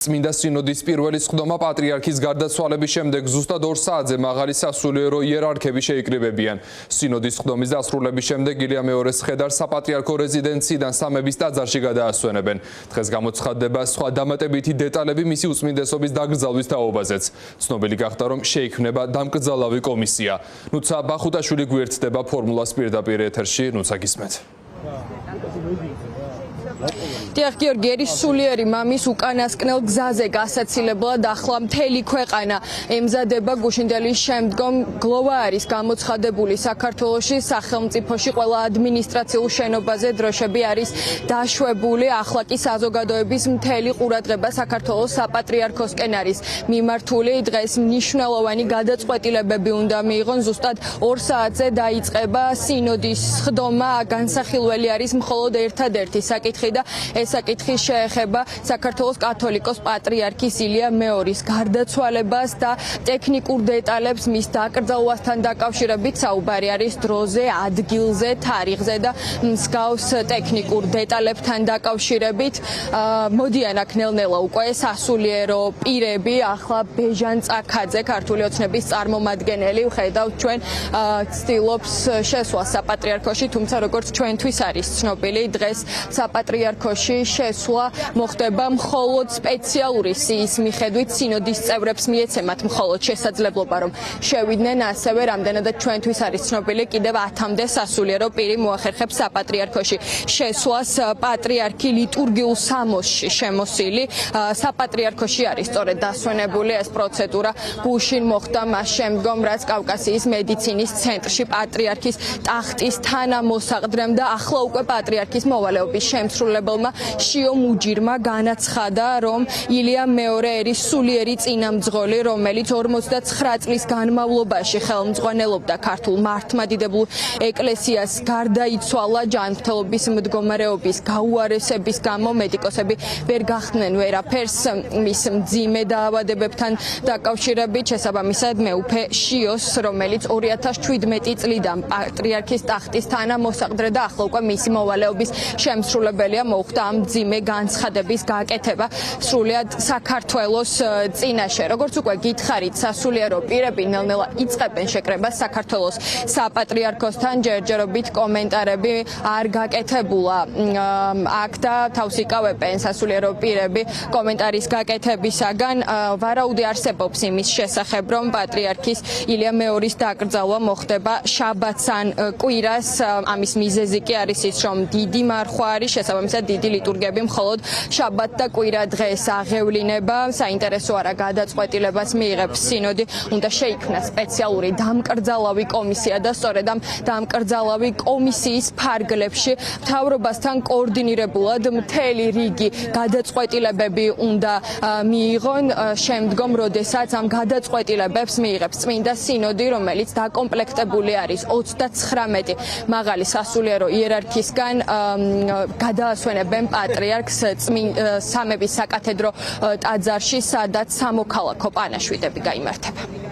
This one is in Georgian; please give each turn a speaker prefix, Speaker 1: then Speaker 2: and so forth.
Speaker 1: წმინდა სინოდის პირველი სხდომა პატრიარქის გარდაცვალების შემდეგ ზუსტად 2 საათზე მაღალი სასულიერო იერარქები შეიკრიბებიან. სინოდის სხდომის დასრულების შემდეგ ილია მეორეს ხედარს საპატრიარქო რეზიდენციიდან სამების ტაძარში გადაასვენებენ. დღეს გამოცხადდება სხვა დამატებითი დეტალები მისი უწმინდესობის დაკრძალვის თაობაზეც. ცნობილი გახდა, რომ შეიქმნება დამკრძალავი კომისია. ნუცა ბახუტაშვილი გვერდდება ფორმულას პირდაპირ ეთერში, ნუცა გისმენთ.
Speaker 2: დიახ, გიორგი, სულიერი მამის უკანასკნელ გზაზე გასაცილებლად ახლა მთელი ქვეყანა ემზადება გუშინდელის შემდგომ გლოვა არის გამოცხადებული საქართველოში, სახელმწიფოში ყველა ადმინისტრაციულ შენობაზე დროშები არის დაშვებული, ახლა კი საზოგადოების მთელი ყურადღება საქართველოს საპატრიარქოსკენ არის მიმართული. დღეს მნიშვნელოვანი გადაწყვეტილებები უნდა მიიღონ, ზუსტად 2 საათზე დაიწყება სინოდის სხდომა, განსახილველი არის მხოლოდ ერთადერთი საკითხი და ეს საკითხი შეეხება საქართველოს კათოლიკოს პატრიარქის ილია მეორის გარდაცვალებას და ტექნიკურ დეტალებს მის დაკრძალვასთან დაკავშირებით საუბარი არის დროზე, ადგილზე, თარიღზე და მსგავს ტექნიკურ დეტალებთან დაკავშირებით. მოდიან აქ ნელ-ნელა უკვე სასულიერო პირები, ახლა ბეჟან წაქაძე, ქართული ოცნების წარმომადგენელი, ხედავთ ჩვენ ცდილობს შესვლა საპატრიარქოში, თუმცა როგორც ჩვენთვის არის ცნობილი, დღეს საპატრიარქოში შესვლა მოხდება მხოლოდ სპეციალური სიის მიხედვით, სინოდის წევრებს მიეცემათ მხოლოდ შესაძლებლობა, რომ შევიდნენ, ასევე რამდენადაც ჩვენთვის არის ცნობილი, კიდევ 10-მდე სასულიერო პირი მოახერხებს საპატრიარქოში შესვლას. პატრიარქი ლიტურგიულ სამოსში შემოსილი, საპატრიარქოში არის სწორედ დასვენებული. ეს პროცედურა გუშინ მოხდა მას შემდგომ, რაც კავკასიის მედიცინის ცენტრში პატრიარქის ტახტის თანამოსაყდრემ და ახლა უკვე პატრიარქის მოვალეობის შემსრულებელმა შიო მუჯირმა განაცხადა, რომ ილია მეორე ერის სულიერი წინამძღოლი, რომელიც 49 წლის განმავლობაში ხელმძღვანელობდა ქართულ მართლმადიდებლურ ეკლესიას, გარდაიცვალა ჯანმრთელობის მდგომარეობის გაუარესების გამო. მედიკოსები ვერ გახდნენ ვერაფერს მის მძიმე დაავადებებთან დაკავშირებით. შესაბამისად, მეუფე შიოს, რომელიც 2017 წლიდან პატრიარქის ტახტის თანამოსაყდრე და ახლა უკვე მისი მოვალეობის შემსრულებელია, მოხდა ამ მძიმე განცხადების გაკეთება სრულიად საქართველოს წინაშე. როგორც უკვე გითხარით, სასულიერო პირები ნელ-ნელა იწყებენ შეკრებას საქართველოს საპატრიარქოსთან, ჯერჯერობით კომენტარები არ გაკეთებულა აქ და თავს იკავებენ სასულიერო პირები კომენტარის გაკეთებისაგან. ვარაუდი არსებობს იმის შესახებ, რომ პატრიარქის ილია მეორის დაკრძალვა მოხდება შაბათს ან კვირას. ამის მიზეზი კი არის ის, რომ დიდი მარხვა არის, შესაბამისად დიდი ლიტურგიები მხოლოდ შაბათ და კვირა დღეს აღევლინება. საინტერესო არა გადაწყვეტილებას მიიღებს სინოდი, უნდა შეიქმნას სპეციალური დამკრძალავი კომისია და სწორედ ამ დამკრძალავი კომისიის ფარგლებში მთავრობასთან კოორდინირებულად მთელი რიგი გადაწყვეტილებები უნდა მიიღონ. შემდგომ, როდესაც ამ გადაწყვეტილებებს მიიღებს წმინდა სინოდი, რომელიც დაკომპლექტებული არის 29 მაღალი სასულიერო იერარქისგან, გადაასვენებენ პატრიარქს სამების საკათედრო ტაძარში, სადაც სამოქალაქო პანაშვიდები გაიმართება.